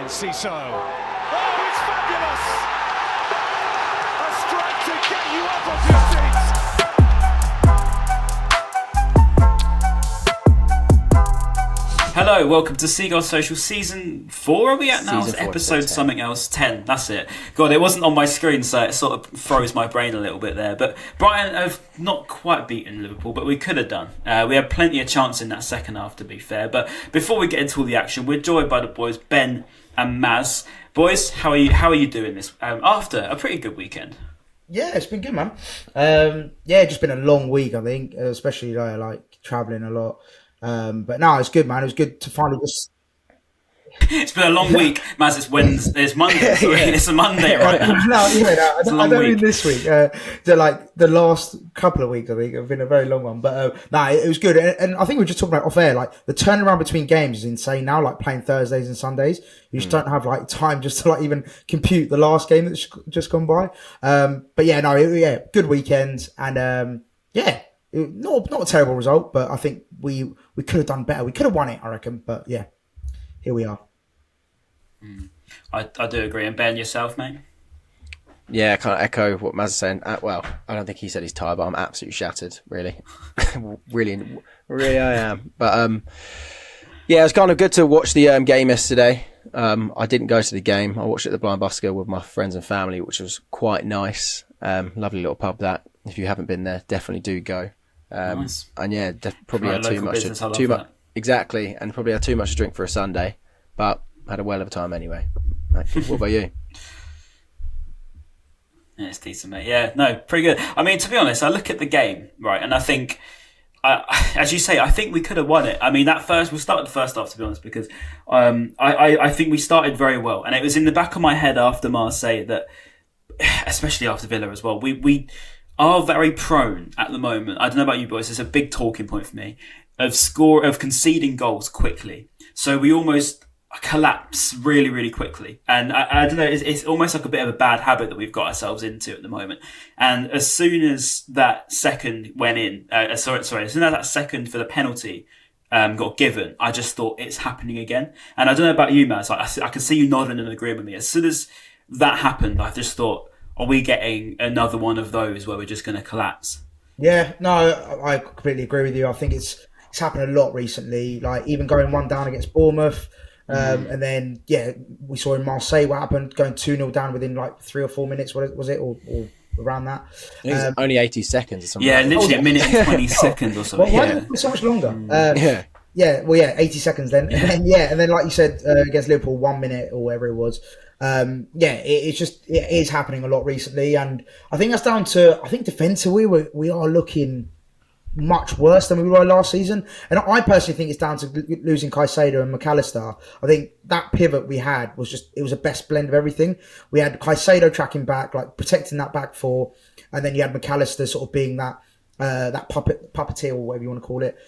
Ciso. Oh, it's fabulous! A strike to get you up off your seats. Hello, welcome to Seagulls Social Season 4, are we at now? Season 4, Episode 10. something else, 10, that's it. God, it wasn't on my screen, so it sort of froze my brain a little bit there. But Brighton have not quite beaten Liverpool, but we could have done. We had plenty of chance in that second half, to be fair. But before we get into all the action, we're joined by the boys, Ben and Maz. Boys, how are you doing this after a pretty good weekend? Yeah, it's been good, man. Just been a long week, I think, especially like travelling a lot. But no, it's good, man. It was good to finally just... It's been a long week, Maz. It's Wednesday. It's Monday. Sorry. It's a Monday right now. I don't mean this week. The last couple of weeks, I think, have been a very long one. But it was good. And I think we were just talking about off air. Like the turnaround between games is insane now. Like playing Thursdays and Sundays, you just don't have like time just to like even compute the last game that's just gone by. Good weekend, and not a terrible result. But I think we could have done better. We could have won it, I reckon. But yeah, here we are. I do agree. And Ben, yourself, mate? Yeah, I kind of echo what Maz is saying. I don't think he said he's tired, but I'm absolutely shattered, really. really I am. But it was kind of good to watch the game yesterday. I didn't go to the game. I watched it at the Blind Busker with my friends and family, which was quite nice. Lovely little pub that. If you haven't been there, definitely do go. Nice. And yeah, probably had too much. Exactly, and probably had too much to drink for a Sunday, but had a well of a time anyway. What about you? Yeah, it's decent, mate. Yeah, no, pretty good. I mean, to be honest, I look at the game, right, and I think, as you say, I think we could have won it. I mean, we'll start with the first half, to be honest, because I think we started very well, and it was in the back of my head after Marseille that, especially after Villa as well, we are very prone at the moment. I don't know about you boys, it's a big talking point for me, of conceding goals quickly. So we almost collapse really, really quickly. And I don't know, it's almost like a bit of a bad habit that we've got ourselves into at the moment. And as soon as that second went in, as soon as that second for the penalty got given, I just thought it's happening again. And I don't know about you, Matt, I can see you nodding and agreeing with me. As soon as that happened, I just thought, are we getting another one of those where we're just going to collapse? Yeah, no, I completely agree with you. I think it's happened a lot recently, like even going 1 down against Bournemouth. And then, we saw in Marseille what happened, going 2-0 down within like 3 or 4 minutes, was it? Or around that. It was only 80 seconds or something. Yeah, literally a minute and 20 seconds or something. Why did it be so much longer? 80 seconds then. And then like you said, against Liverpool, 1 minute or whatever it was. It is happening a lot recently. And I think that's down to, defensively, we are looking much worse than we were last season. And I personally think it's down to losing Caicedo and McAllister. I think that pivot we had it was a best blend of everything. We had Caicedo tracking back, like protecting that back four, and then you had McAllister sort of being that puppeteer or whatever you want to call it,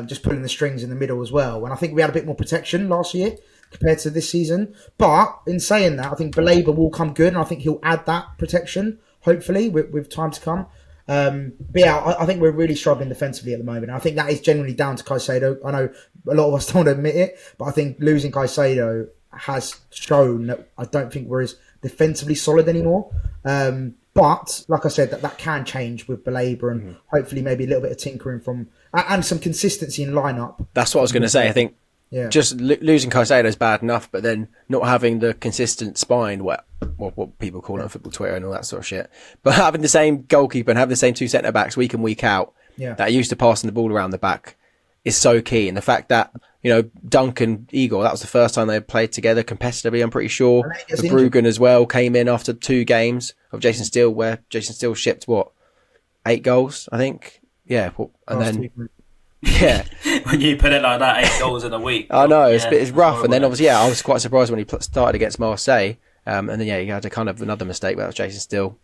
just pulling the strings in the middle as well. And I think we had a bit more protection last year compared to this season. But in saying that, I think Baleba will come good, and I think he'll add that protection, hopefully, with time to come. I think we're really struggling defensively at the moment. I think that is generally down to Caicedo. I know a lot of us don't want to admit it, but I think losing Caicedo has shown that I don't think we're as defensively solid anymore. But like I said, that can change with Baleba and hopefully maybe a little bit of tinkering and some consistency in lineup. That's what I was going to say. I think just losing Caicedo is bad enough, but then not having the consistent spine, what people call it on football Twitter and all that sort of shit, but having the same goalkeeper and having the same two centre backs week in, week out, that are used to passing the ball around the back is so key. And the fact that, Dunk and Igor, that was the first time they played together competitively, I'm pretty sure. Verbruggen as well came in after 2 games of Jason Steele, where Jason Steele shipped 8 goals, I think. Yeah, and then when you put it like that, 8 goals in a week. I know, it's rough. And then obviously, I was quite surprised when he started against Marseille. And then, he had a kind of another mistake. That was Jason Steele.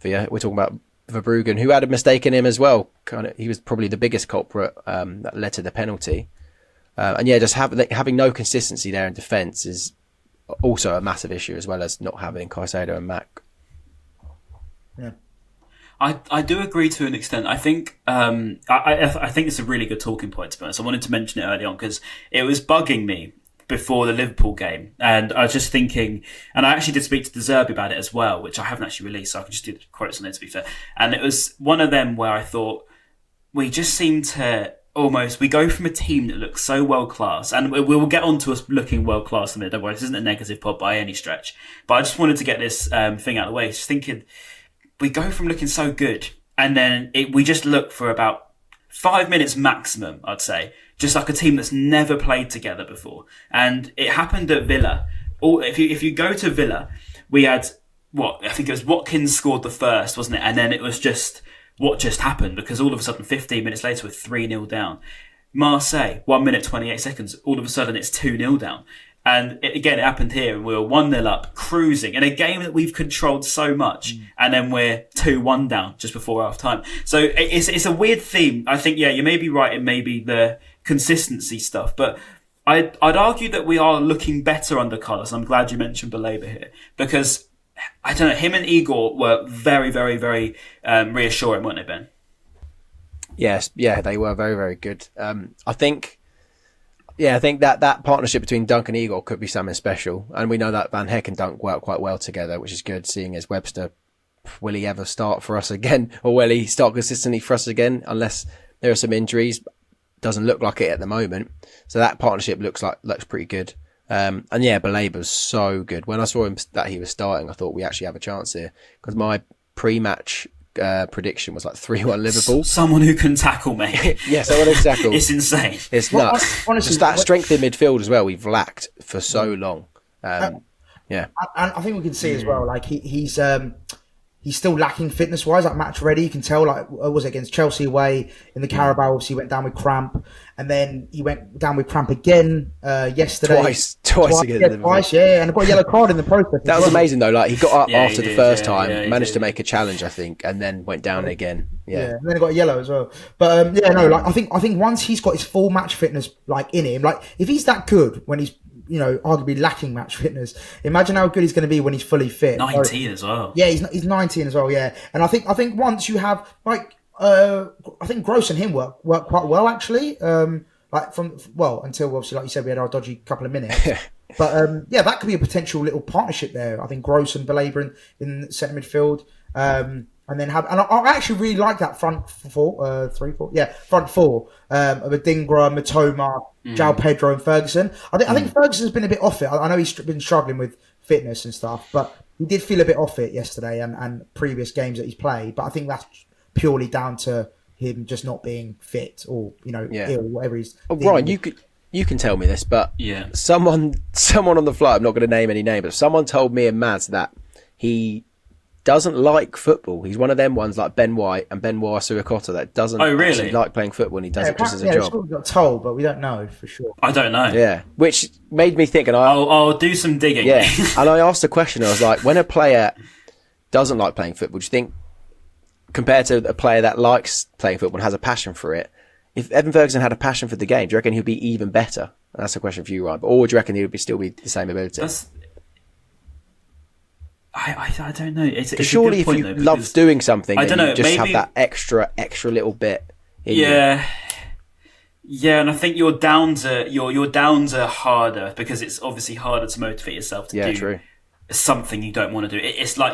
We're talking about Verbruggen, who had a mistake in him as well. He was probably the biggest culprit that led to the penalty. Just having no consistency there in defence is also a massive issue, as well as not having Caicedo and Mac. Yeah. I do agree to an extent. I think I think it's a really good talking point, to be honest. I wanted to mention it early on because it was bugging me before the Liverpool game, and I was just thinking, and I actually did speak to De Zerbi about it as well, which I haven't actually released, so I can just do the quotes on it, to be fair. And it was one of them where I thought, we just seem to we go from a team that looks so world-class, and we will get on to us looking world-class in a minute, don't worry, this isn't a negative pod by any stretch, but I just wanted to get this thing out of the way, just thinking, we go from looking so good, and then we just look for about 5 minutes maximum, I'd say, just like a team that's never played together before. And it happened at Villa. If you go to Villa, we had, I think it was Watkins scored the first, wasn't it? And then it was just what just happened, because all of a sudden 15 minutes later we're 3-0 down. Marseille, 1 minute 28 seconds, all of a sudden it's 2-0 down. And it happened here, and we were 1-0 up, cruising in a game that we've controlled so much, and then we're 2-1 down just before half time. So it's a weird theme. I think, you may be right, it may be the consistency stuff, but I'd argue that we are looking better under Carlos. I'm glad you mentioned Baleba here, because I don't know, him and Igor were very, very, very reassuring, weren't they, Ben? Yes, they were very, very good. I think that partnership between Dunk and Igor could be something special. And we know that Van Heck and Dunk work quite well together, which is good, seeing as Webster, will he ever start for us again? Or will he start consistently for us again? Unless there are some injuries. Doesn't look like it at the moment. So that partnership looks pretty good. And Baleba's so good. When I saw him that he was starting, I thought we actually have a chance here. Because my pre-match prediction was like 3-1 Liverpool. Someone who can tackle, mate. Someone who can tackle. It's insane. It's nuts. Honestly, just that strength in midfield as well, we've lacked for so long. And I think we can see as well, like he's still lacking fitness-wise, like match ready. You can tell, like, was it against Chelsea away in the Carabao? Obviously, he went down with cramp, and then he went down with cramp again yesterday. Twice again. Twice, and got a yellow card in the process. That was amazing, though. Like, he got up after the first time, managed to make a challenge, I think, and then went down again. And then he got a yellow as well. But I think once he's got his full match fitness, like, in him, like, if he's that good when he's, arguably lacking match fitness, imagine how good he's going to be when he's fully fit. 19 as well. Yeah, he's 19 as well. Yeah, and I think once you have, like, I think Gross and him work quite well, actually. Until obviously, like you said, we had our dodgy couple of minutes. But that could be a potential little partnership there. I think Gross and Baleba in centre midfield. And I actually really like that front four, front four of Adingra, Matoma, Joao Pedro, and Ferguson. I think Ferguson's been a bit off it. I know he's been struggling with fitness and stuff, but he did feel a bit off it yesterday and previous games that he's played. But I think that's purely down to him just not being fit or ill, whatever he's. Oh, Ryan, you can tell me this, but someone on the flight, I'm not going to name any names, but someone told me and Mads that he doesn't like football. He's one of them ones like Ben White and Benoit Suakota that doesn't actually like playing football, and he does it just as a job. We got told, but we don't know for sure. I don't know. Yeah, which made me think, and I'll do some digging. Yeah, and I asked a question. I was like, when a player doesn't like playing football, do you think, compared to a player that likes playing football and has a passion for it, if Evan Ferguson had a passion for the game, do you reckon he'd be even better? And that's a question for you, Ryan. Or do you reckon he would still be the same ability? I don't know. It's surely a good point, if you love doing something, I don't know, you just maybe, have that extra little bit. Yeah, and I think you're down to harder, because it's obviously harder to motivate yourself to do something you don't want to do. It's like,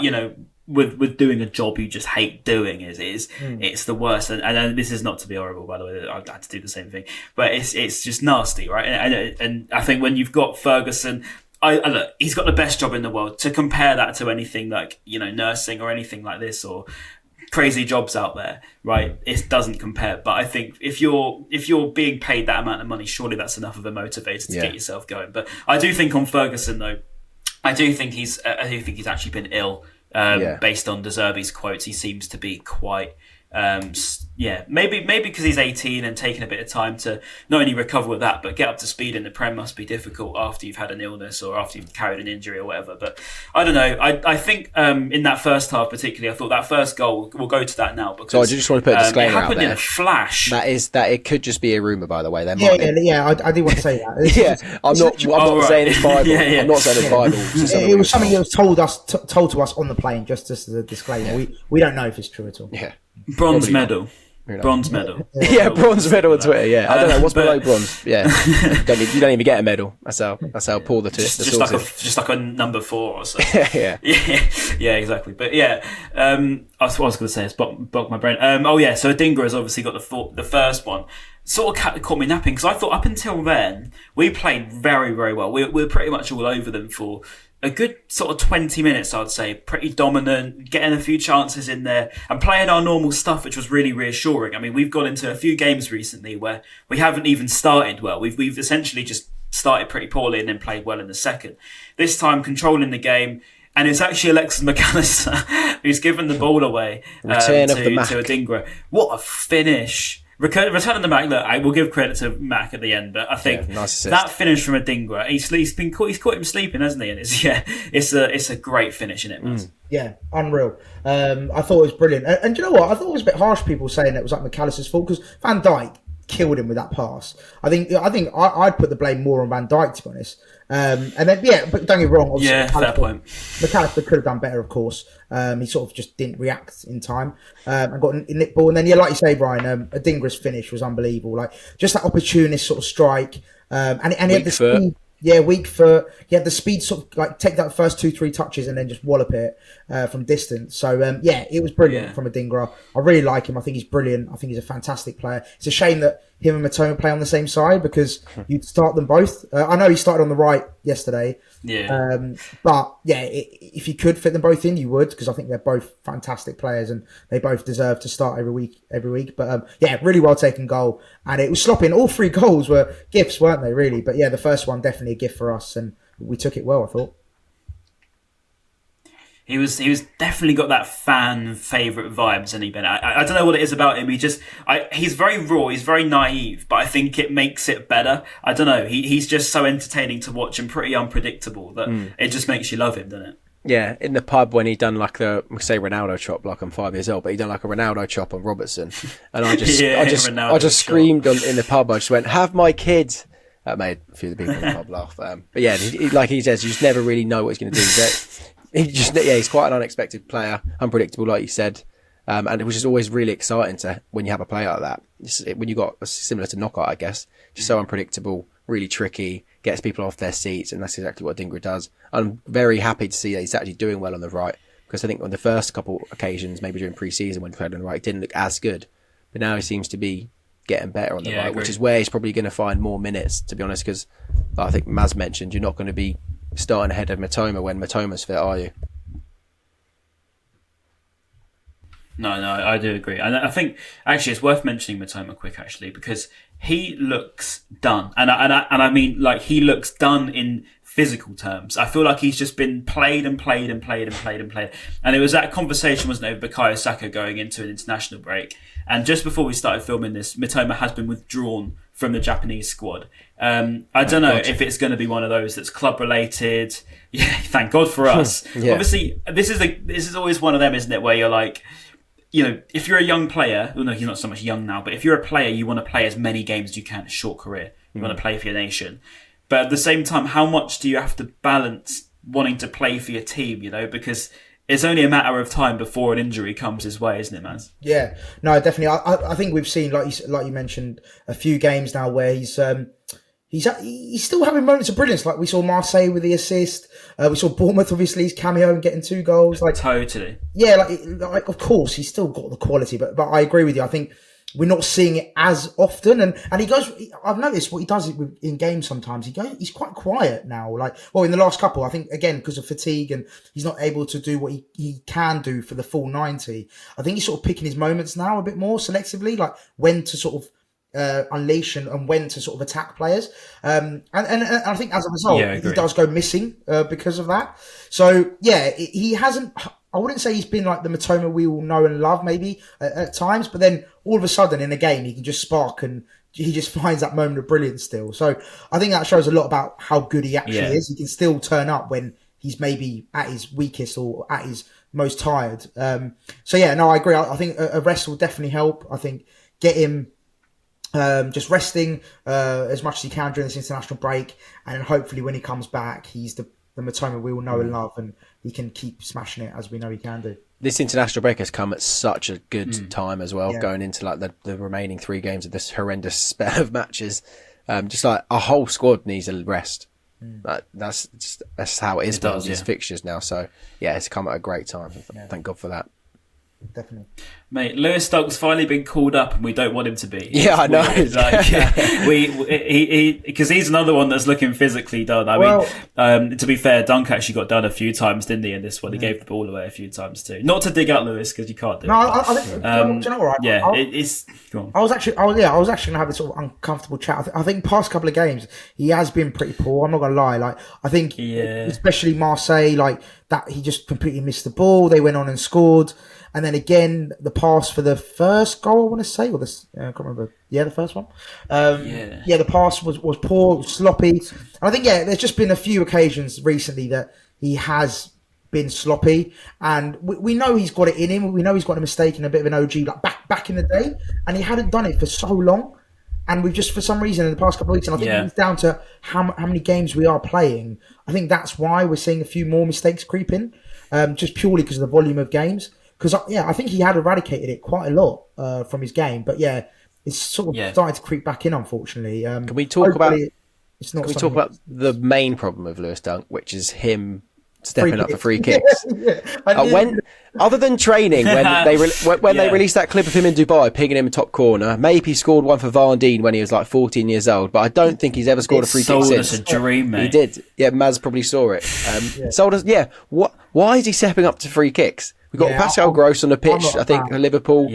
with doing a job you just hate doing it's the worst. And this is not to be horrible, by the way. I've had to do the same thing, but it's just nasty, right? And I think when you've got Ferguson. Look, he's got the best job in the world. To compare that to anything like, nursing or anything like this, or crazy jobs out there, right? It doesn't compare. But I think if you're being paid that amount of money, surely that's enough of a motivator to get yourself going. But I do think on Ferguson, though, I do think he's actually been ill. Based on De Zerbi's quotes, he seems to be quite. Maybe because he's 18 and taking a bit of time to not only recover with that, but get up to speed in the Prem must be difficult after you've had an illness or after you've carried an injury or whatever. But I don't know. I think in that first half particularly, I thought that first goal, we'll go to that now. Because, so I just want to put a disclaimer out there. It happened in a flash. That it could just be a rumour, by the way. I do want to say that. I'm not saying it's Bible. I'm not saying it's Bible. It was something that was told to us on the plane, just as a disclaimer. We don't know if it's true at all. Yeah. Bronze medal. Bronze medal. Yeah, bronze medal on Twitter. Yeah, I don't know what's below bronze. Yeah, you don't even get a medal. That's how poor the just like a number 4 or so. yeah, exactly. But yeah, what I was going to say is blocked my brain. So Adingra has obviously got the first one. Sort of caught me napping because I thought up until then we played very, very well. We were pretty much all over them for a good sort of 20 minutes, I'd say. Pretty dominant, getting a few chances in there and playing our normal stuff, which was really reassuring. I mean, we've gone into a few games recently where we haven't even started well. We've essentially just started pretty poorly and then played well in the second. This time, controlling the game. And it's actually Alexis McAllister who's given the ball away to Adingra. What a finish. Return of the Mac, look, I will give credit to Mac at the end, but I think that finish from Adingra, he's caught him sleeping, hasn't he? And it's a great finish, isn't it, man? Yeah, unreal. I thought it was brilliant. And do you know what? I thought it was a bit harsh people saying it was like McAllister's fault because Van Dijk killed him with that pass. I think I'd put the blame more on Van Dijk, to be honest. And then, but don't get me wrong. Yeah, fair point. McAllister could have done better, of course. He sort of just didn't react in time and got a nick ball. And then, like you say, Brian, Adingra's finish was unbelievable. Like, just that opportunist sort of strike. And he had the speed. Yeah, weak foot. He had the speed sort of like take that first 2-3 touches and then just wallop it from distance. So, it was brilliant from Adingra. I really like him. I think he's brilliant. I think he's a fantastic player. It's a shame that him and Matoma play on the same side because you'd start them both. I know he started on the right yesterday. Yeah. If you could fit them both in, you would because I think they're both fantastic players and they both deserve to start every week. But really well taken goal. And it was sloppy. And all 3 goals were gifts, weren't they, really? But yeah, the first one definitely a gift for us and we took it well, I thought. He was definitely got that fan favourite vibes, hasn't he, Ben? I don't know what it is about him. He's very raw, he's very naive, but I think it makes it better. I don't know. He's just so entertaining to watch and pretty unpredictable that it just makes you love him, doesn't it? Yeah, in the pub when he done like the Ronaldo chop, like I'm 5 years old, but he done like a Ronaldo chop on Robertson, and I just screamed in the pub. I just went, "Have my kids." That made a few of the people in the pub laugh. But yeah, like he says, you just never really know what he's going to do. He's quite an unexpected player, unpredictable, like you said, and it was just always really exciting when you have a player like that. When you got similar to Knockout, I guess, just so unpredictable, really tricky, gets people off their seats, and that's exactly what Adingra does. I'm very happy to see that he's actually doing well on the right because I think on the first couple occasions, maybe during pre-season when he played on the right, it didn't look as good, but now he seems to be getting better on the right, which is where he's probably going to find more minutes, to be honest, because I think Maz mentioned you're not going to be starting ahead of Matoma when Matoma's fit, are you? No, I do agree. And I think, actually, it's worth mentioning Matoma quick, actually, because he looks done. And I mean, like, he looks done in physical terms. I feel like he's just been played. And it was that conversation, wasn't it, over Bukayo Saka going into an international break. And just before we started filming this, Matoma has been withdrawn from the Japanese squad. I don't know if it's going to be one of those that's club related. Yeah, thank God for us. Obviously, this is always one of them, isn't it, where you're like, you know, if you're a young player, well, no, he's not so much young now, but if you're a player, you want to play as many games as you can, a short career. You want to play for your nation. But at the same time, how much do you have to balance wanting to play for your team, you know, because it's only a matter of time before an injury comes his way, isn't it, man? Yeah, no, definitely. I think we've seen, like you mentioned, a few games now where he's still having moments of brilliance. Like we saw Marseille with the assist. We saw Bournemouth, obviously, his cameo and getting 2 goals. Like totally. Yeah, like of course he's still got the quality, but I agree with you. I think we're not seeing it as often, and he goes. I've noticed what he does in games sometimes. He's quite quiet now. Like, well, in the last couple, I think again because of fatigue and he's not able to do what he can do for the full 90. I think he's sort of picking his moments now a bit more selectively, like when to sort of unleash and when to sort of attack players. And I think as a result, he does go missing because of that. So yeah, he hasn't. I wouldn't say he's been like the Matoma we all know and love maybe at times, but then all of a sudden in a game he can just spark and he just finds that moment of brilliance still. So I think that shows a lot about how good he actually is. He can still turn up when he's maybe at his weakest or at his most tired. So yeah, no, I agree. I think a rest will definitely help. I think get him just resting as much as he can during this international break, and hopefully when he comes back, he's the the Matoma we all know and love, and he can keep smashing it as we know he can do. This international break has come at such a good time as well, going into like the remaining 3 games of this horrendous spell of matches. Just like a whole squad needs a rest. That's how it is for these fixtures now. So yeah, it's come at a great time. Thank God for that. Definitely. Mate, Lewis Dunk's finally been called up, and we don't want him to be. Yeah, I know. Because he's another one that's looking physically done. I mean, to be fair, Dunk actually got done a few times, didn't he? In this one, he gave the ball away a few times too. Not to dig out Lewis because you can't do it. I think. Do you know what? It's. Go on. I was actually gonna have this sort of uncomfortable chat. I think past couple of games he has been pretty poor. I'm not gonna lie. Like I think, especially Marseille, like that he just completely missed the ball. They went on and scored. And then again, the pass for the first goal, I want to say, or this, I can't remember. Yeah, the first one. The pass was poor, was sloppy. And I think, there's just been a few occasions recently that he has been sloppy. And we know he's got it in him. We know he's got a mistake and a bit of an OG like back in the day. And he hadn't done it for so long. And we've just, for some reason, in the past couple of weeks, and I think it's down to how many games we are playing. I think that's why we're seeing a few more mistakes creep in, just purely because of the volume of games. Because, I think he had eradicated it quite a lot from his game. But, it's sort of starting to creep back in, unfortunately. Can we talk about the main problem of Lewis Dunk, which is him stepping up for free kicks? Other than training, when they released that clip of him in Dubai, pigging him in top corner, maybe he scored one for Varndine when he was like 14 years old, but I don't think he's ever scored a free kick since. It's a dream, mate. He did. Yeah, Maz probably saw it. Sold us. Yeah. Why is he stepping up to free kicks? We've got Pascal Gross on the pitch, I think, at Liverpool.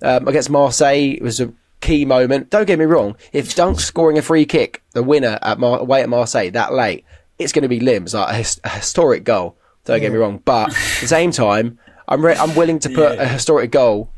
Against Marseille, it was a key moment. Don't get me wrong. If Dunk's scoring a free kick, the winner away at Marseille that late, it's going to be limbs, like a historic goal. Don't get me wrong. But at the same time, I'm willing to put a historic goal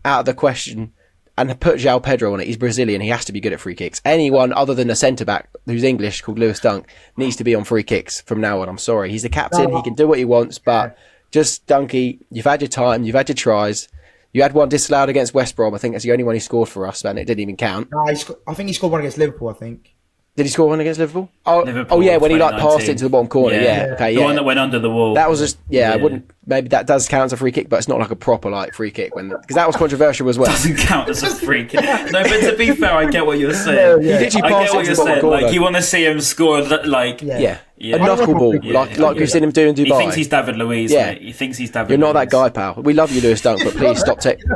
out of the question and put Joao Pedro on it. He's Brazilian. He has to be good at free kicks. Anyone other than a centre-back who's English called Lewis Dunk needs to be on free kicks from now on. I'm sorry. He's the captain. He can do what he wants, but... Just, Dunky, you've had your time, you've had your tries. You had one disallowed against West Brom. I think that's the only one he scored for us, and it didn't even count. No, I think he scored one against Liverpool, I think. Did he score one against Liverpool? Liverpool, when he passed it to the bottom corner. Okay, the one that went under the wall. That was just I wouldn't. Maybe that does count as a free kick, but it's not like a proper free kick because that was controversial as well. Doesn't count as a free kick. No, but to be fair, I get what you're saying. He literally passed it to the bottom corner. Like you want to see him score a knuckleball, like we've seen him do in Dubai. He thinks he's David Luiz. Mate. He thinks he's David. You're not that guy, pal. We love you, Lewis Dunk, but please stop taking.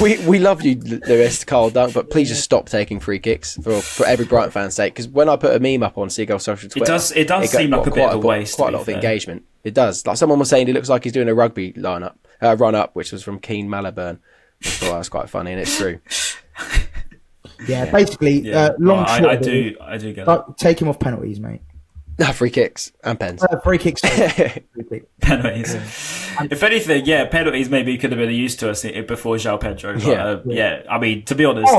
We love you, Lewis Carl Dunk, but please just stop taking free kicks for every Brighton fan's sake. Because when I put a meme up on Seagulls Social Twitter, it does seem like a bit of a waste. Quite a lot of engagement. It does. Like someone was saying, he looks like he's doing a rugby run up, which was from Keane Malibran. I thought that was quite funny, and it's true. Basically, long short. I do get that. Take him off penalties, mate. Free kicks and pens. Free kicks. Penalties. If anything, penalties maybe could have been used to us before Joao Pedro. But, I mean, to be honest,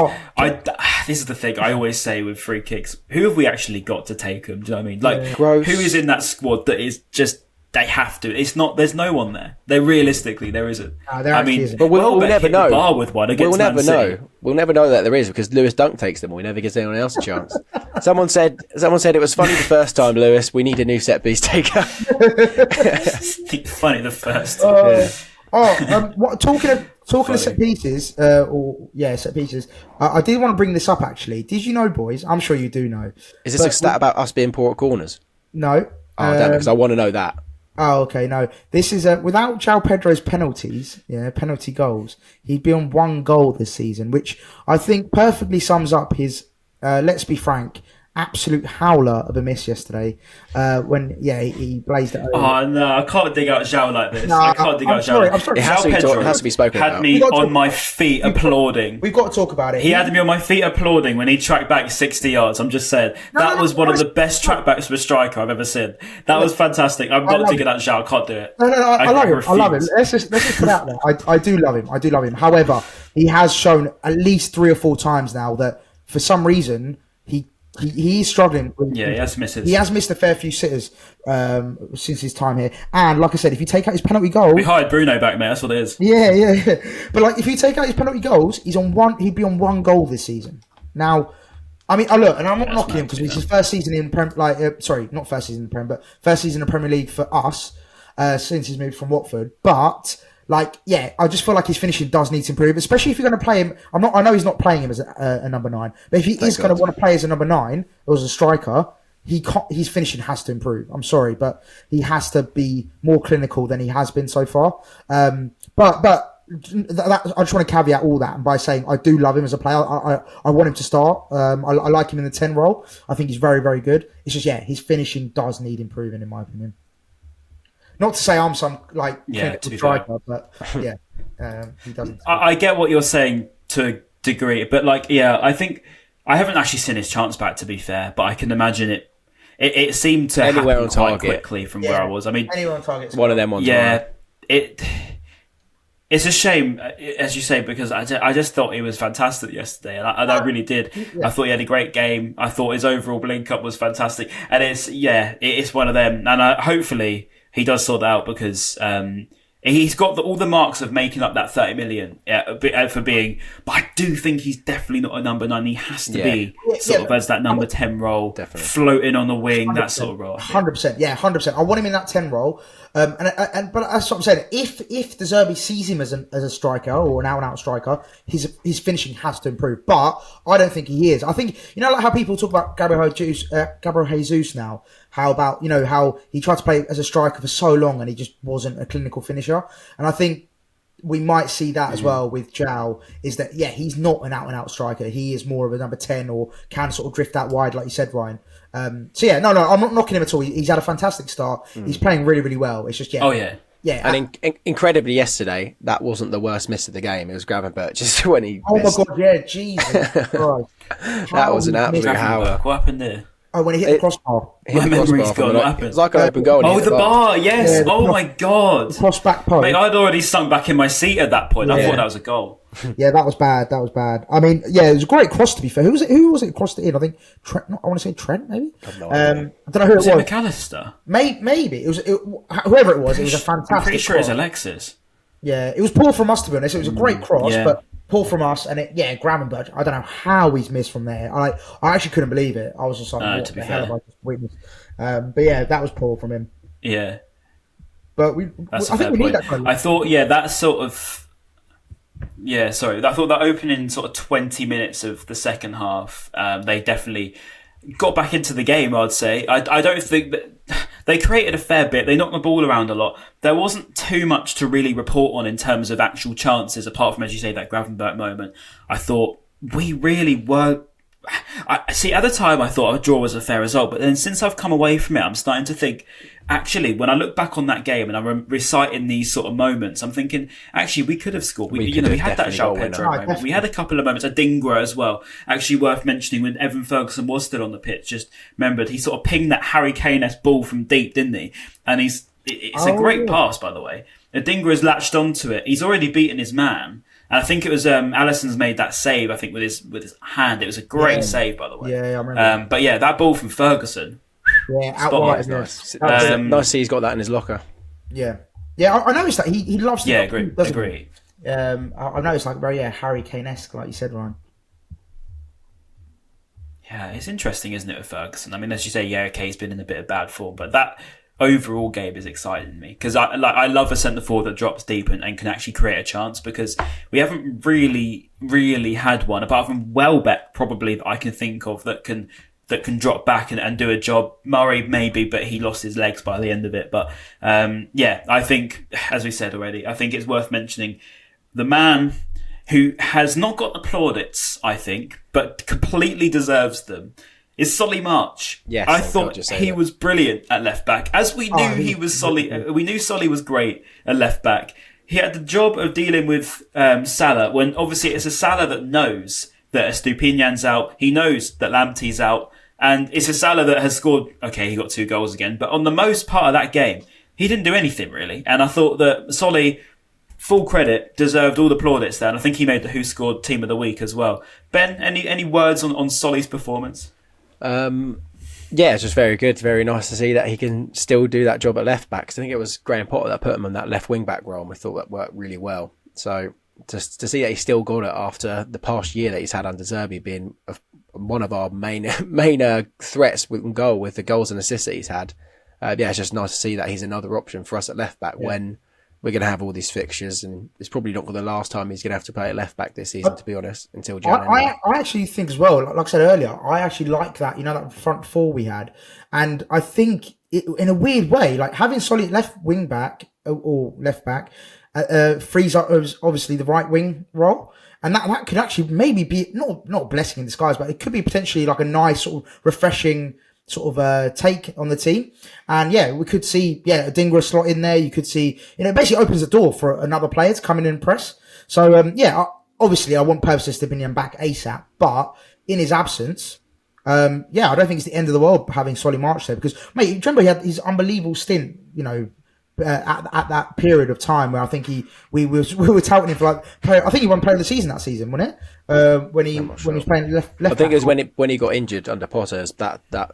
this is the thing I always say with free kicks. Who have we actually got to take them? Do you know what I mean? Like, who is in that squad that is just... They have to. It's not. There's no one there. Realistically, there isn't. But we'll never know. Bar with one against we'll never Man City. know. We'll never know that there is because Lewis Dunk takes them all. He never gives anyone else a chance. Someone said it was funny the first time, Lewis. We need a new set piece taker. Funny the first. Talking of set pieces, set pieces. I did want to bring this up actually. Did you know, boys? I'm sure you do know. Is this a stat about us being poor at corners? No. Oh, damn it! Because I want to know that. Oh, okay. No, this is without Joao Pedro's penalties, penalty goals, he'd be on 1 goal this season, which I think perfectly sums up his, let's be frank, absolute howler of a miss yesterday when he blazed it over. Oh no, I can't dig out Joao like this. I can't dig out Joao. I'm sorry. It has to be spoken about. Had me on my feet applauding. We've got to talk about it. He had me on my feet applauding when he tracked back 60 yards. I'm just saying that was one of the best trackbacks for a striker I've ever seen. That was fantastic. I'm not digging out Joao. I can't do it. No, I love him. I love him. Let's just put it out there. I do love him. However, he has shown at least 3 or 4 times now that for some reason he's struggling. He has misses. He has missed a fair few sitters since his time here. And like I said, if you take out his penalty goal, we hired Bruno back, mate. That's what it is. Yeah. But if you take out his penalty goals, he'd be on 1 goal this season. Now, I mean, look, and I'm not That's knocking him mad, because yeah. it's his first season in sorry, not first season in Prem, but first season in Premier League for us since he's moved from Watford. But like, yeah, I just feel like his finishing does need to improve, especially if you're going to play him. I know he's not playing him as a number 9, but if he is going to want to play as a number 9 or as a striker, his finishing has to improve. I'm sorry, but he has to be more clinical than he has been so far. But I just want to caveat all that by saying I do love him as a player. I want him to start. I like him in the 10 role. I think he's very, very good. It's just, his finishing does need improving, in my opinion. Not to say I'm some clinical striker, but he doesn't. I get what you're saying to a degree, but I think I haven't actually seen his chance back, to be fair, but I can imagine it seemed to Anywhere happen on quite target. quickly from where I was. I mean, anywhere on target. One of them ones. Yeah, it's a shame, as you say, because I just thought he was fantastic yesterday, and I really did. Yeah. I thought he had a great game. I thought his overall link-up was fantastic, and it's one of them. And hopefully he does sort that out because he's got all the marks of making up that 30 million for being. But I do think he's definitely not a number 9. He has to be sort of as that number 10 role, floating on the wing, that sort of role. 100%, 100%. I want him in that 10 role. But that's what I'm saying. If De Zerbi sees him as a striker or an out-and-out striker, his finishing has to improve. But I don't think he is. I think, like how people talk about Gabriel Jesus now, how he tried to play as a striker for so long and he just wasn't a clinical finisher. And I think we might see that as well with Joao, is that, he's not an out-and-out striker. He is more of a number 10 or can sort of drift out wide, like you said, Ryan. No, I'm not knocking him at all. He's had a fantastic start. He's playing really, really well. It's just, Yeah. And incredibly yesterday, that wasn't the worst miss of the game. It was Gravenberch just when he missed. My God, yeah, Jesus Christ. That was an absolute howler. What happened there? Oh, when he hit the crossbar. My memory's gone. What happened? It's like an open goal. Oh, the bar, yes. Yeah, my God. The cross back post. Mate, I'd already sunk back in my seat at that point. I thought that was a goal. Yeah, that was bad. I mean, it was a great cross, to be fair. Who was it crossed it in? I think Trent. I want to say Trent, maybe. I don't know who it was. Was it McAllister? Maybe it was whoever it was. It was a fantastic. I'm pretty sure cross. it was Alexis. Yeah, it was poor from us, to be honest. It was a great cross, but poor from us. And Gravenberch, I don't know how he's missed from there. I actually couldn't believe it. I was just like, what the hell have I just witnessed? But that was poor from him. Yeah. But I think we need that kind of... I thought, that sort of... Yeah, sorry. I thought that opening sort of 20 minutes of the second half, they definitely got back into the game, I'd say. I don't think that... They created a fair bit. They knocked the ball around a lot. There wasn't too much to really report on in terms of actual chances, apart from, as you say, that Gravenberch moment. I thought we really were... See, at the time, I thought a draw was a fair result. But then since I've come away from it, I'm starting to think... Actually, when I look back on that game and I'm reciting these sort of moments, I'm thinking, actually, we could have scored. We had that Joao Pedro moment. We had a couple of moments. Adingra as well. Actually, worth mentioning when Evan Ferguson was still on the pitch. Just remembered he sort of pinged that Harry Kane-esque ball from deep, didn't he? And it's a great pass, by the way. Adingra has latched onto it. He's already beaten his man. And I think it was Alisson's made that save. I think with his hand. It was a great save, by the way. Yeah, I remember. But that ball from Ferguson. Yeah, outright. Nice. Nice to see he's got that in his locker. Yeah, I noticed that he loves. Yeah, agree. I noticed very Harry Kane-esque, like you said, Ryan. Yeah, it's interesting, isn't it, with Ferguson? I mean, as you say, he's been in a bit of bad form, but that overall game is exciting me because I love a centre forward that drops deep and can actually create a chance because we haven't really had one apart from Welbeck, probably that I can think of that can drop back and do a job. Murray maybe, but he lost his legs by the end of it. But I think, as we said already, I think it's worth mentioning the man who has not got the plaudits, I think, but completely deserves them, is Solly March. Yes, I thought he was brilliant at left back. As we knew he was Solly, we knew Solly was great at left back. He had the job of dealing with Salah when obviously it's a Salah that knows that Estupinan's out. He knows that Lamptey's out. And it's a Salah that has scored, okay, he got 2 goals again, but on the most part of that game, he didn't do anything really. And I thought that Solly, full credit, deserved all the plaudits there. And I think he made the Who Scored Team of the Week as well. Ben, any words on Solly's performance? It's just very good. Very nice to see that he can still do that job at left back. 'Cause I think it was Graham Potter that put him on that left wing back role, and we thought that worked really well. So to see that he still got it after the past year that he's had under Zerbi being one of our main threats with goal with the goals and assists that he's had. It's just nice to see that he's another option for us at left back when we're going to have all these fixtures, and it's probably not the last time he's going to have to play at left back this season, to be honest, until January. I actually think as well, like I said earlier, I actually like that, that front four we had. And I think in a weird way, like having solid left wing back or left back frees up obviously the right wing role. And that could actually maybe be not a blessing in disguise, but it could be potentially like a nice sort of refreshing sort of take on the team. And we could see Adingra slot in there. You could see it basically opens the door for another player to come in and press. So obviously I want Purvis Stepinian back ASAP, but in his absence, I don't think it's the end of the world having Solly March there, because mate, you remember he had his unbelievable stint, at that period of time where I think we were touting him for like, I think he won player of the season that season, wasn't it? When he was playing left. I think it was when he got injured under Potter. It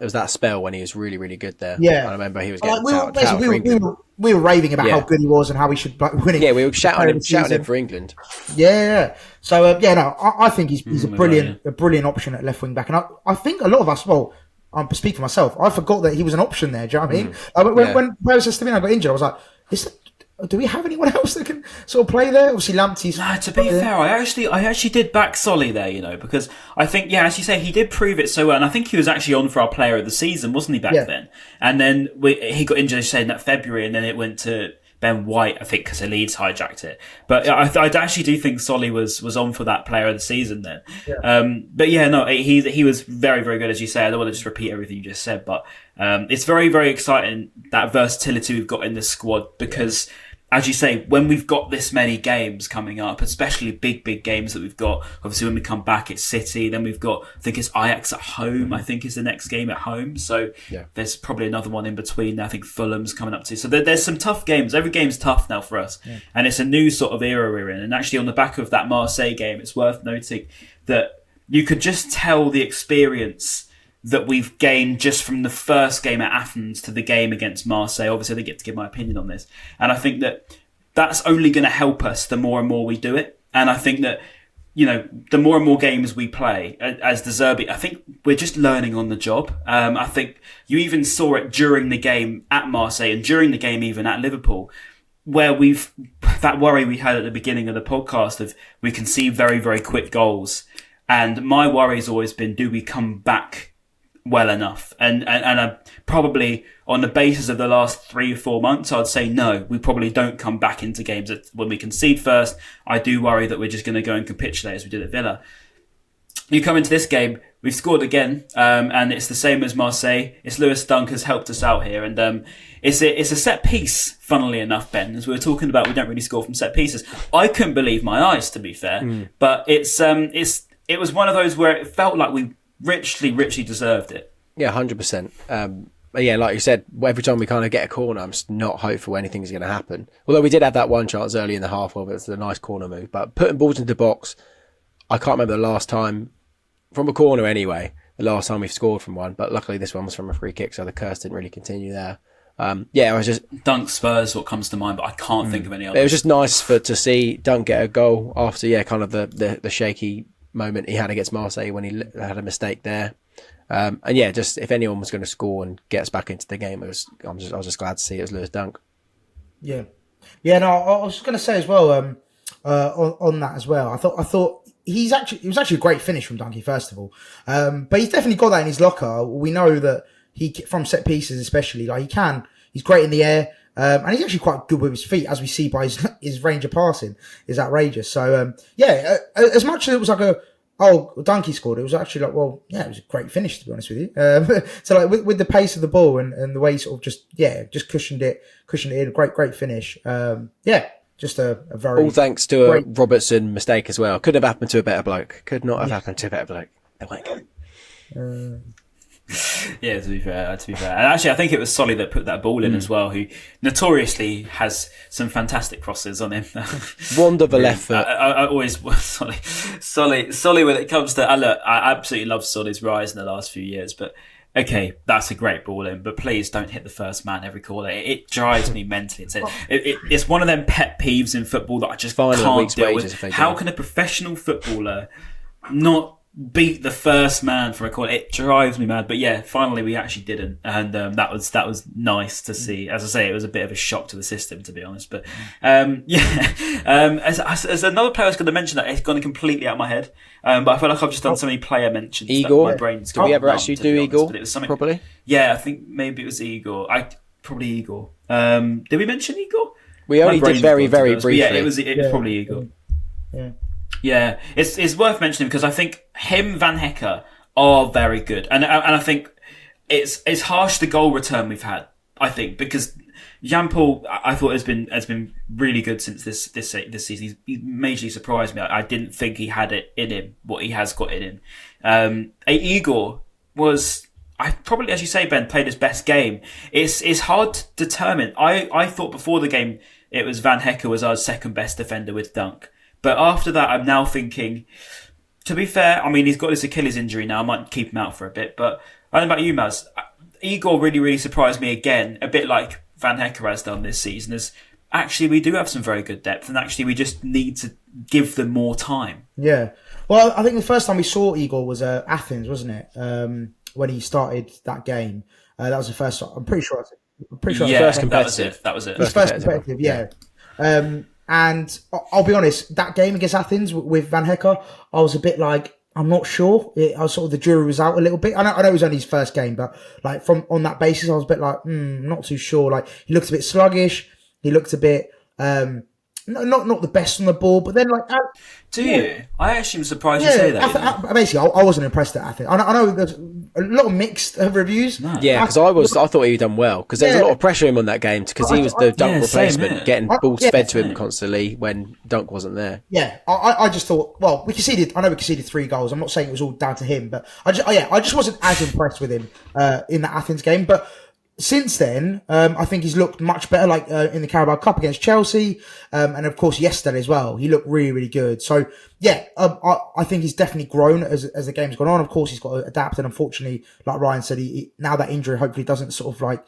was that spell when he was really, really good there. Yeah, I remember he was getting touted. We were raving about how good he was and how he should win it. Yeah, we were shouting him for England. Yeah. So I think he's a brilliant option at left wing back, and I think a lot of us, well, I speak for myself, I forgot that he was an option there. Do you know what I mean? When Pérez Estevina got injured, I was like, do we have anyone else that can sort of play there? Obviously, Lamptey's... No, to be fair, I actually did back Solly there, because I think, as you say, he did prove it so well, and I think he was actually on for our player of the season, wasn't he, back then? And then he got injured, as you said, in that February, and then it went to Ben White, I think, because Leeds hijacked it. But I actually do think Solly was on for that player of the season then. Yeah. He was very, very good, as you say. I don't want to just repeat everything you just said, but it's very, very exciting, that versatility we've got in this squad, because... As you say, when we've got this many games coming up, especially big games that we've got, obviously when we come back, it's City. Then we've got, I think it's Ajax at home, I think is the next game at home. So there's probably another one in between. I think Fulham's coming up too. So there's some tough games. Every game's tough now for us. Yeah. And it's a new sort of era we're in. And actually on the back of that Marseille game, it's worth noting that you could just tell the experience that we've gained just from the first game at Athens to the game against Marseille. Obviously, I didn't get to give my opinion on this. And I think that that's only going to help us the more and more we do it. And I think that, the more and more games we play, as De Zerbi, I think we're just learning on the job. I think you even saw it during the game at Marseille and during the game even at Liverpool, where that worry we had at the beginning of the podcast of we concede very, very quick goals. And my worry's always been, do we come back well enough? And probably on the basis of the last 3 or 4 months, I'd say no, we probably don't come back into games when we concede first. I do worry that we're just going to go and capitulate as we did at Villa. You come into this game, we've scored again, and it's the same as Marseille. It's Lewis Dunk has helped us out here, and it's a set piece, funnily enough, Ben, as we were talking about, we don't really score from set pieces. I couldn't believe my eyes, to be fair, but it was one of those where it felt like we richly deserved it. Yeah, 100%. Like you said, every time we kind of get a corner, I'm just not hopeful anything's going to happen. Although we did have that one chance early in the half where it was a nice corner move. But putting balls into the box, I can't remember the last time, from a corner anyway, the last time we've scored from one. But luckily this one was from a free kick, so the curse didn't really continue there. It was just... Dunk Spurs, what comes to mind, but I can't think of any others. It was just nice to see Dunk get a goal after, kind of the shaky moment he had against Marseille when he had a mistake there. Just if anyone was going to score and get us back into the game, I was just glad to see it was Lewis Dunk. I was just going to say as well, on that as well. I thought it was actually a great finish from Dunky, first of all. But he's definitely got that in his locker. We know that from set pieces especially, he's great in the air. And he's actually quite good with his feet, as we see by his range of passing is outrageous. So, as much as it was like Donkey scored, it was actually like, it was a great finish, to be honest with you. So with the pace of the ball and the way he sort of just cushioned it in, great finish. Just a very... All thanks to a Robertson mistake as well. Could have happened to a better bloke. Could not have happened to a better bloke. They weren't good. Yeah, to be fair. And actually, I think it was Solly that put that ball in as well, who notoriously has some fantastic crosses on him. Wand of a left foot. I always... Solly, when it comes to... I absolutely love Solly's rise in the last few years, but okay, that's a great ball in, but please don't hit the first man every corner. It drives me mentally. It's one of them pet peeves in football that I just can't deal with. How can a professional footballer not beat the first man for a corner. It drives me mad. But yeah, finally we actually didn't, and that was nice to see. As I say, it was a bit of a shock to the system, to be honest. But as another player I was going to mention that it's gone completely out of my head. But I feel like I've just done so many player mentions. Igor, that my brain's did we ever actually do Igor properly? Yeah, I think maybe it was Igor. Probably Igor. Did we mention Igor? We only did very briefly. Yeah, it was probably Igor. Yeah, it's worth mentioning because I think him, Van Hecker are very good, and I think it's harsh the goal return we've had. I think because Jan-Paul, I thought has been really good since this season. He majorly surprised me. I didn't think he had it in him what he has got in him. Igor was. I probably, as you say, Ben, played his best game. It's hard to determine. I thought before the game it was Van Hecker was our second best defender with Dunk. But after that, I'm now thinking, to be fair, I mean, he's got this Achilles injury now. I might keep him out for a bit. But I don't know about you, Maz. Igor really, really surprised me again, a bit like Van Hecker has done this season, is actually we do have some very good depth and actually we just need to give them more time. Yeah. Well, I think the first time we saw Igor was Athens, wasn't it? When he started that game. That was the first. I'm pretty sure. Yeah, first competitive. That was it. First competitive. Yeah. And I'll be honest, that game against Athens with Van Hecker, I was a bit like, I'm not sure. I was sort of, the jury was out a little bit. I know it was only his first game, but like on that basis, I was a bit like, not too sure. Like he looked a bit sluggish. He looked a bit, not the best on the ball, but then like. Do you? I actually am surprised you say that. Basically, I wasn't impressed at Athens. I know there's a lot of mixed reviews. No. Yeah, because I thought he'd done well because there was a lot of pressure on him on that game because he was the Dunk replacement, getting balls fed to him constantly when Dunk wasn't there. Yeah, I just thought, well, we conceded 3 goals. I'm not saying it was all down to him, but I just wasn't as impressed with him in that Athens game, but. Since then, I think he's looked much better, like in the Carabao Cup against Chelsea, and of course yesterday as well. He looked really, really good. So yeah, I think he's definitely grown as the game's gone on. Of course, he's got to adapt, and unfortunately, like Ryan said, he now that injury hopefully doesn't sort of like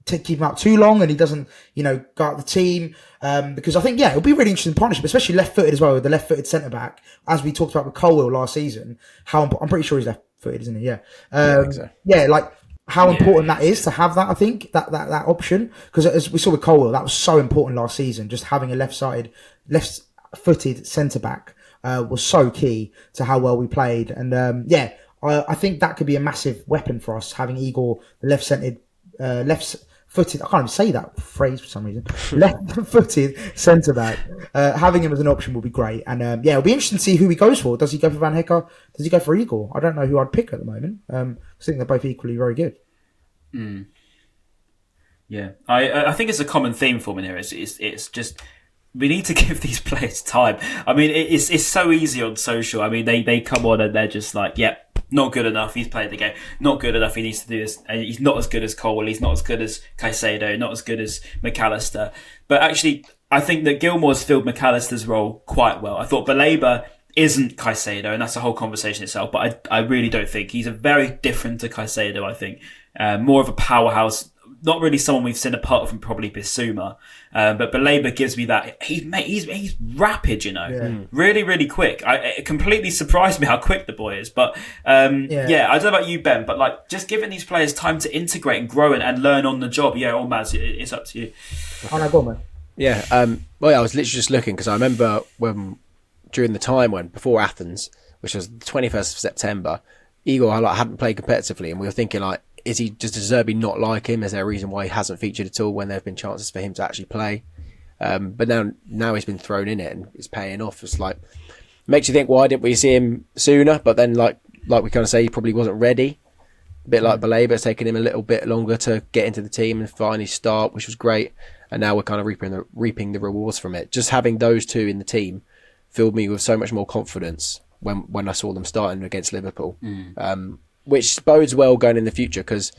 keep him out too long, and he doesn't go out the team because I think it'll be a really interesting partnership, especially left-footed as well with the left-footed centre back, as we talked about with Colwell last season. I'm pretty sure he's left-footed, isn't he? Yeah, exactly. Yeah, like. How important that is to have that, I think, that option. Because as we saw with Colwell, that was so important last season. Just having a left-footed centre-back was so key to how well we played. And I think that could be a massive weapon for us, having Igor, the left-footed, I can't even say that phrase for some reason, left-footed centre-back. Having him as an option will be great. And it'll be interesting to see who he goes for. Does he go for Van Hecker? Does he go for Igor? I don't know who I'd pick at the moment. I think they're both equally very good. Yeah, I think it's a common theme for me here. It's just we need to give these players time. I mean, it's so easy on social. I mean, they come on and they're just like, not good enough. He's played the game. Not good enough. He needs to do this. And he's not as good as Colwell. He's not as good as Caicedo. Not as good as McAllister. But actually, I think that Gilmore's filled McAllister's role quite well. I thought Baleba isn't Caicedo, and that's a whole conversation itself. But I really don't think he's a very different to Caicedo. I think more of a powerhouse. Not really someone we've seen apart from probably Bissouma. But Baleba gives me that. He's rapid, really, really quick. It completely surprised me how quick the boy is. But I don't know about you, Ben, but like just giving these players time to integrate and grow and learn on the job. Yeah, all Maz, it's up to you. Oh, no, go on, man. Yeah, I was literally just looking because I remember during the time before Athens, which was the 21st of September, Igor hadn't played competitively, and we were thinking does Zerbi not like him? Is there a reason why he hasn't featured at all when there have been chances for him to actually play? But now he's been thrown in it and it's paying off. It's like makes you think, why didn't we see him sooner? But then like we kind of say, he probably wasn't ready. A bit like Baleba, it's taken him a little bit longer to get into the team and finally start, which was great. And now we're kind of reaping the rewards from it. Just having those two in the team filled me with so much more confidence when I saw them starting against Liverpool. Which bodes well going in the future because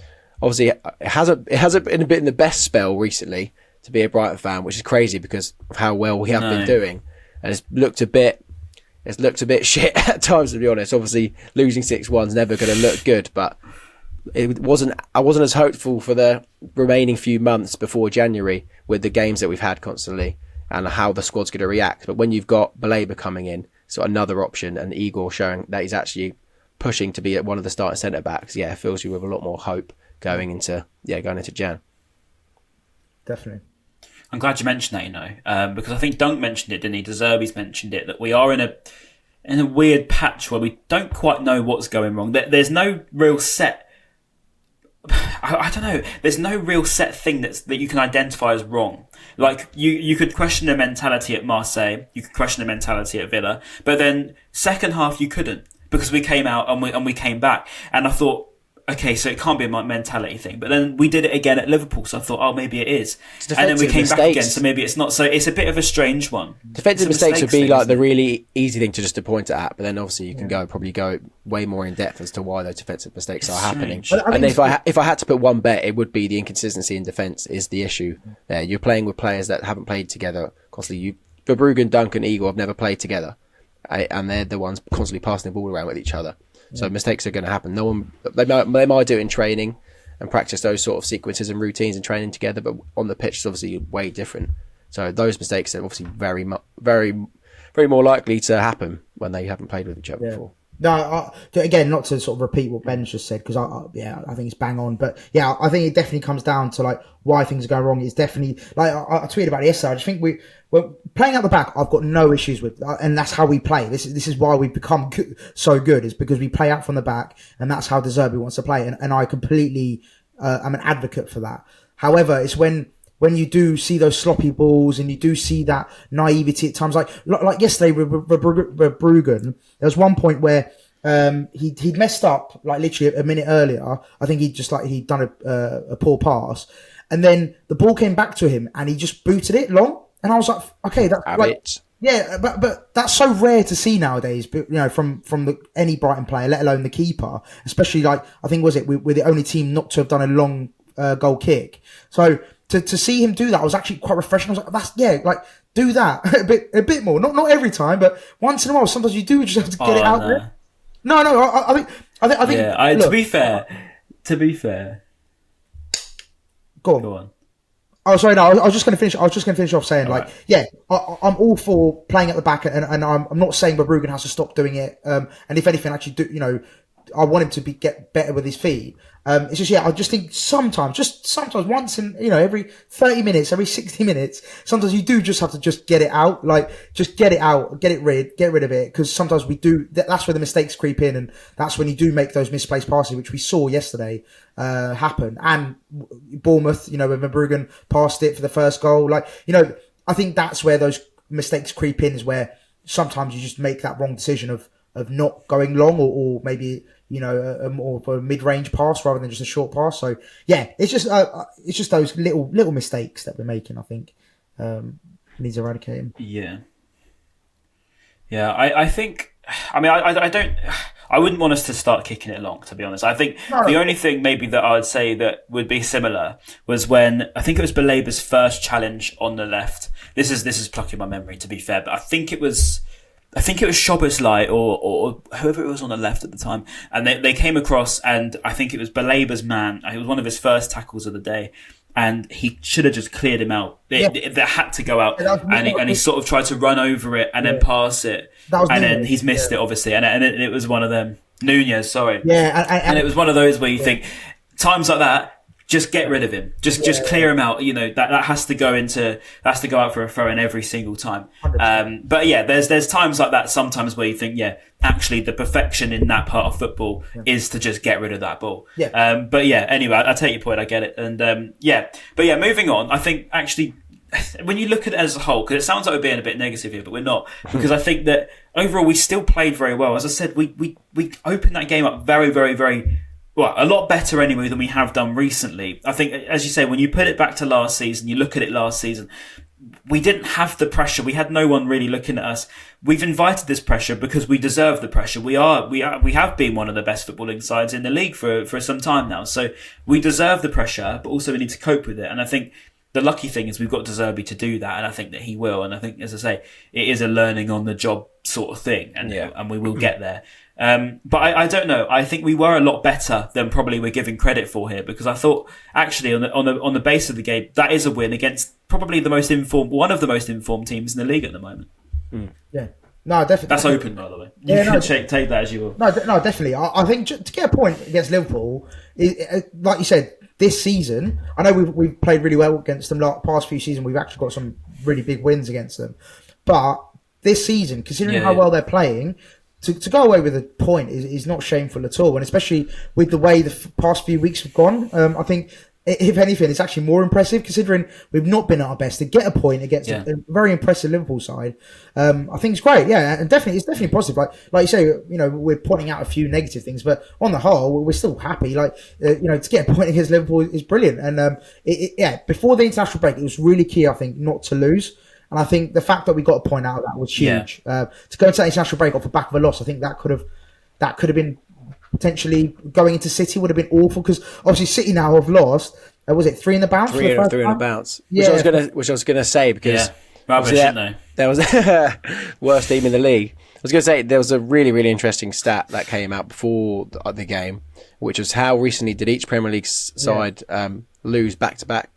obviously it hasn't been a bit in the best spell recently to be a Brighton fan, which is crazy because of how well we have been doing, and it's looked a bit shit at times, to be honest. Obviously losing 6-1 is never going to look good, but I wasn't as hopeful for the remaining few months before January with the games that we've had constantly and how the squad's going to react. But when you've got Baleba coming in, sort of another option, and Igor showing that he's actually pushing to be at one of the starting centre backs, it fills you with a lot more hope going into Jan. Definitely. I'm glad you mentioned that, because I think Dunk mentioned it, didn't he? De Zerbi's mentioned it, that we are in a weird patch where we don't quite know what's going wrong. There's no real set. I don't know. There's no real set thing that you can identify as wrong. Like you could question the mentality at Marseille, you could question the mentality at Villa, but then second half you couldn't, because we came out and we came back, and I thought, okay, so it can't be a mentality thing. But then we did it again at Liverpool, so I thought, oh, maybe it is. And then we came back again, so maybe it's not. So it's a bit of a strange one. Defensive mistakes would be like the really easy thing to just point at, but then obviously you can probably go way more in depth as to why those defensive mistakes are happening. And if I had to put one bet, it would be the inconsistency in defence is the issue there. You're playing with players that haven't played together constantly. Verbruggen, Duncan, Igor have never played together, and they're the ones constantly passing the ball around with each other. So mistakes are going to happen. They might do it in training and practice those sort of sequences and routines and training together, but on the pitch it's obviously way different. So those mistakes are obviously very more likely to happen when they haven't played with each other before. No, again, not to sort of repeat what Ben's just said, because I think it's bang on. But yeah, I think it definitely comes down to like why things are going wrong. It's definitely like I tweeted about it yesterday. I just think we're playing out the back. I've got no issues with, and that's how we play. This is why we've become so good, is because we play out from the back, and that's how De Zerbi wants to play. And I completely, I'm an advocate for that. However, it's when you do see those sloppy balls and you do see that naivety at times, like yesterday with Verbruggen, there was one point where he'd messed up, like literally a minute earlier. I think he'd done a poor pass, and then the ball came back to him and he just booted it long, and I was like, okay, that's like, yeah, but that's so rare to see nowadays. But from any Brighton player, let alone the keeper, especially like I think we're the only team not to have done a long goal kick, so. To see him do that was actually quite refreshing. I was like, do that a bit more. Not every time, but once in a while. Sometimes you do just have to get it out there. No. I think. Yeah. Look, to be fair. Go on. Oh, sorry. No, I was just going to finish. I was just going to finish off saying, I'm all for playing at the back, and I'm not saying Verbruggen has to stop doing it. And if anything, actually do. I want him to get better with his feet. It's just, I just think sometimes once in, every 30 minutes, every 60 minutes, sometimes you do just have to just get it out, just get it out, get rid of it. Cause sometimes we do, that's where the mistakes creep in. And that's when you do make those misplaced passes, which we saw yesterday, happen. And Bournemouth, when Verbruggen passed it for the first goal, I think that's where those mistakes creep in, is where sometimes you just make that wrong decision of not going long or maybe, a more of a mid-range pass rather than just a short pass. So yeah, it's just those little mistakes that we're making, I think, needs eradicating. Yeah. I think, I wouldn't want us to start kicking it along, to be honest. I think the only thing maybe that I would say that would be similar was when, I think it was Baleba's first challenge on the left. This is plucking my memory, to be fair, but I think it was Szoboszlai or whoever it was on the left at the time. And they came across, and I think it was Baleba's man. It was one of his first tackles of the day. And he should have just cleared him out. It had to go out. And he sort of tried to run over it and then pass it. And then he's missed it, obviously. And it was one of them. Nunez, sorry. Yeah. And it was one of those where you think, times like that, just get rid of him. Just clear him out. That has to go out for a throw in every single time. But yeah, there's times like that sometimes where you think, actually the perfection in that part of football is to just get rid of that ball. Yeah. But yeah, anyway, I take your point. I get it. And moving on. I think actually, when you look at it as a whole, because it sounds like we're being a bit negative here, but we're not, because I think that overall we still played very well. As I said, we opened that game up very, very, very. Well, a lot better anyway than we have done recently. I think, as you say, when you put it back to last season, you look at it last season, we didn't have the pressure. We had no one really looking at us. We've invited this pressure because we deserve the pressure. We have been one of the best footballing sides in the league for some time now. So we deserve the pressure, but also we need to cope with it. And I think the lucky thing is we've got De Zerbi to do that, and I think that he will. And I think, as I say, it is a learning on the job sort of thing, and we will get there. But I don't know. I think we were a lot better than probably we're giving credit for here, because I thought actually on the base of the game, that is a win against probably one of the most informed teams in the league at the moment. Yeah. No, definitely. That's open, by the way. You can take that as you will. No, definitely. I think to get a point against Liverpool, like you said, this season, I know we've played really well against them. Like past few seasons, we've actually got some really big wins against them. But this season, considering how well they're playing, to go away with a point is not shameful at all. And especially with the way the past few weeks have gone, I think, if anything, it's actually more impressive considering we've not been at our best. To get a point against a very impressive Liverpool side, I think it's great. Yeah, and definitely, it's definitely positive. Like you say, we're pointing out a few negative things, but on the whole, we're still happy. To get a point against Liverpool is brilliant. And before the international break, it was really key, I think, not to lose. And I think the fact that we got a point out of that was huge. To go into that international break off the back of a loss, I think that could have been. Potentially going into City would have been awful because obviously City now have lost. Was it 3 in the bounce? Three in the bounce. Yeah. Which I was gonna say because that was worst team in the league. I was gonna say there was a really, really interesting stat that came out before the game, which was how recently did each Premier League side lose back-to-back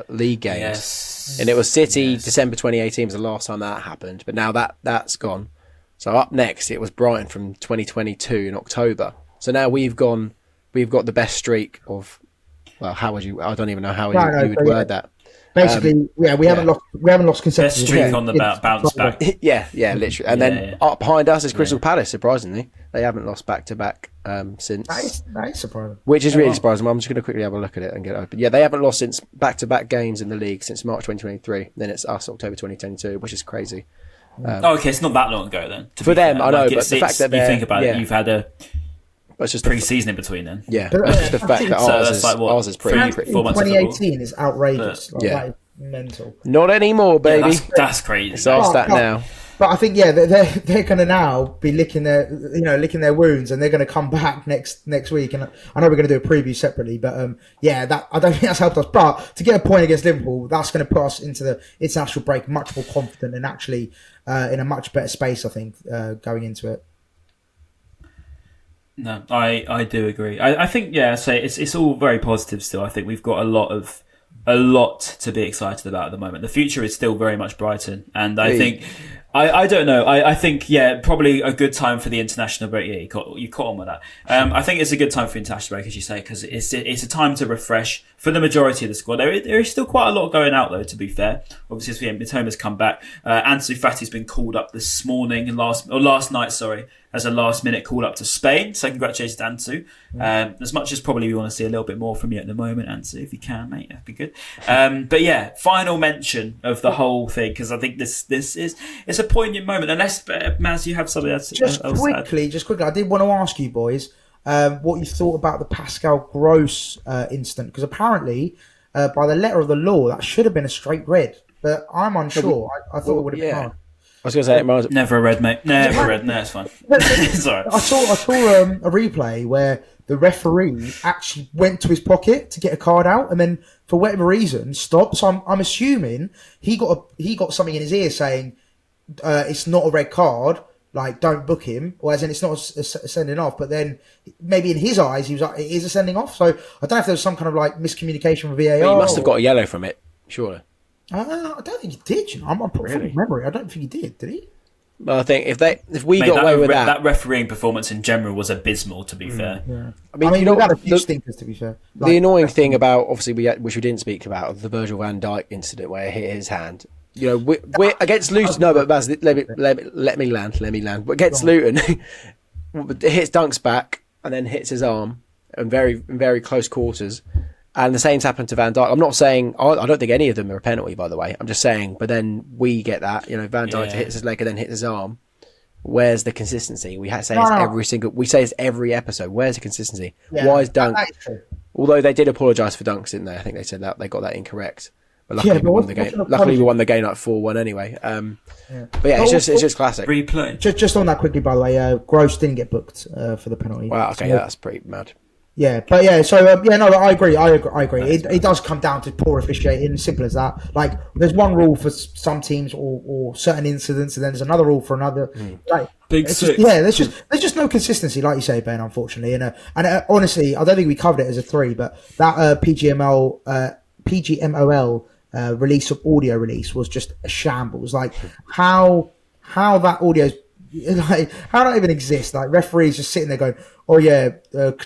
league games? Yes. And it was City. December 2018 was the last time that happened, but now that's gone. So up next it was Brighton from 2022 in October. So now we've got the best streak of, well, how would you? I don't even know how you would word that. Basically, we haven't lost consecutive. Best streak on the bounce back. Yeah, literally. And then up behind us is Crystal Palace. Surprisingly, they haven't lost back to back since. That is surprising. Which is really surprising. I'm just going to quickly have a look at it and get open. Yeah, they haven't lost since back to back games in the league since March 2023. Then it's us October 2022, which is crazy. Okay, it's not that long ago then. For them, I know, but the fact that you think about it, you've had a. It's just pre-season in between then. Yeah, it's just the fact that ours is pretty 4 months 2018 is outrageous. That is mental. Not anymore, baby. That's crazy. It's our stat now. But I think they're going to now be licking their wounds, and they're going to come back next week. And I know we're going to do a preview separately, but I don't think that's helped us. But to get a point against Liverpool, that's going to put us into the international break much more confident and actually in a much better space. I think going into it. No, I do agree. I think it's all very positive still. I think we've got a lot to be excited about at the moment. The future is still very much Brighton, and I think I don't know. I think probably a good time for the international break. Yeah, you caught on with that. I think it's a good time for international break, as you say, because it's a time to refresh for the majority of the squad. There is still quite a lot going out though. To be fair, obviously, Mitoma's come back. Ansu Fati's been called up this morning last night. Sorry. As a last-minute call up to Spain. So congratulations to Ansu. As much as probably we want to see a little bit more from you at the moment, Ansu, if you can, mate, that'd be good. But final mention of the whole thing, because I think it's a poignant moment. Unless, Maz, you have something else. Just quickly, I did want to ask you boys what you thought about the Pascal Gross incident, because apparently, by the letter of the law, that should have been a straight red, but I'm unsure. I thought it would have been hard. I was going to say, never read, mate. Never read. No, it's fine. Sorry. I saw a replay where the referee actually went to his pocket to get a card out, and then for whatever reason stopped. So I'm assuming he got something in his ear saying it's not a red card, like don't book him, or as in it's not a sending off. But then maybe in his eyes he was like, it is a sending off. So I don't know if there was some kind of like miscommunication with VAR. Well, he must have got a yellow from it, surely. I don't think he did. I'm from memory. I don't think he did he? Well, I think if we got away with that refereeing performance in general was abysmal. To be fair, yeah. I mean, we had a few stinkers. To be fair, the annoying thing about obviously which we didn't speak about, the Virgil van Dijk incident where he hit his hand. We're against Luton. No, but Baz, let me land. But against Luton, it hits Dunk's back and then hits his arm in very close quarters. And the same's happened to Van Dijk. I'm not saying I don't think any of them are a penalty, by the way. I'm just saying. But then we get that, Van Dijk hits his leg and then hits his arm. Where's the consistency? We say it's every episode. Where's the consistency? Yeah, why is Dunk? Although they did apologise for Dunks, didn't they? I think they said that they got that incorrect. But luckily, we won the game. Luckily, we won the game like 4-1 anyway. But it's just classic. Replay. Just on that quickly, by the way, Gross didn't get booked for the penalty. Wow. Okay, that's pretty mad. Yeah, but I agree. It does come down to poor officiating, simple as that. Like, there's one rule for some teams or certain incidents, and then there's another rule for another. Like, Big six. There's just no consistency, like you say, Ben. Unfortunately, and honestly, I don't think we covered it as a 3, but that PGMOL release of audio release was just a shambles. Like how that audio's like, how that even exist? Like, referees just sitting there going, "Oh yeah,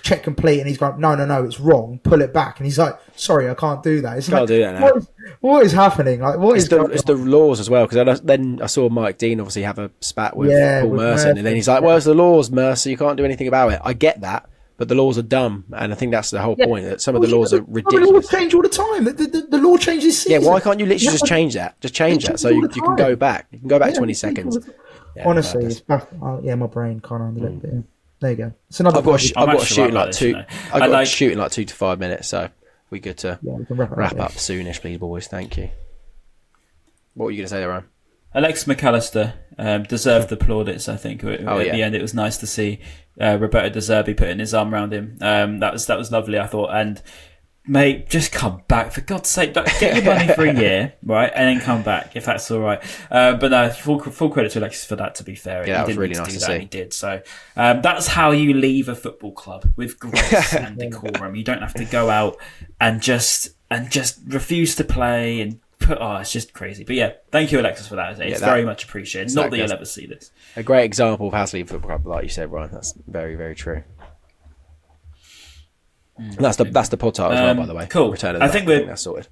check complete," and he's going, "No, it's wrong. Pull it back." And he's like, "Sorry, I can't do that." It's Can't like, do that now. what is happening? Like, it's the laws as well, because then I saw Mike Dean obviously have a spat with Paul Merson, and then he's like, "Well, it's the laws, Mercer. You can't do anything about it." I get that. But the laws are dumb, and I think that's the whole point. That some of the laws are ridiculous. The laws change all the time. The law changes season. Yeah, why can't you literally just change that? Just change that so you can go back. You can go back 20 seconds. Yeah, honestly, it's back. My brain can't handle it. But yeah. There you go. It's another. I've got to shoot in like 2. I've got to shoot in like 2 to 5 minutes. So we good to wrap up soonish, please, boys. Thank you. What were you going to say there, Ryan? Alexis McAllister deserved the plaudits, I think. At the end, it was nice to see Roberto De Zerbi putting his arm around him. That was lovely, I thought. And, mate, just come back. For God's sake, get your money for a year, right, and then come back, if that's all right. But no, full credit to Alexis for that, to be fair. Yeah, that was really nice to see. He did. So that's how you leave a football club, with grace and decorum. You don't have to go out and just refuse to play and it's just crazy. But yeah, thank you, Alexis, for that. It's very much appreciated. Not that you'll ever see this. A great example of how to leave a football club, like you said, Ryan. That's very, very true. And that's the pod title as well, by the way. Cool. Return of the Mac. I think that's sorted.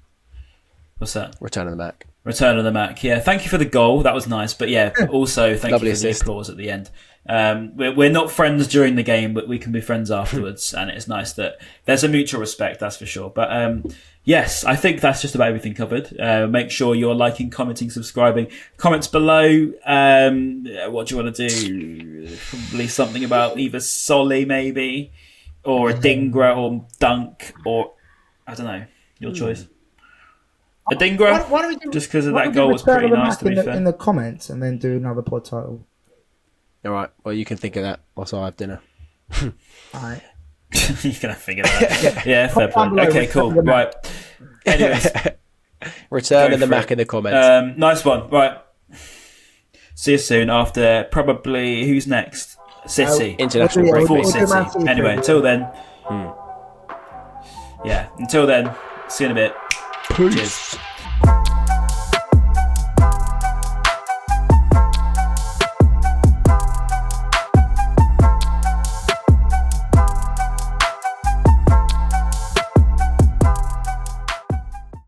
What's that? Return of the Mac. Return of the Mac. Yeah, thank you for the goal. That was nice. But yeah, also thank you for the applause at the end. We're not friends during the game, but we can be friends afterwards, and it's nice that there's a mutual respect, that's for sure. But yes, I think that's just about everything covered. Make sure you're liking, commenting, subscribing. Comments below. What do you want to do? Probably something about either Solly, maybe, or Adingra, or Dunk, or I don't know. Your choice. Adingra, why don't we just because of that goal was pretty nice, to be fair. In the comments, and then do another pod title. All right. Well, you can think of that whilst I have dinner. All right. You're gonna figure that out. Yeah, fair play. Okay, cool. Right. Anyways, Return of the Mac in the comments. Nice one. Right. See you soon. After probably who's next? City. International break. Before City. Anyway, until then. Yeah. Until then. See you in a bit. Peace. Cheers.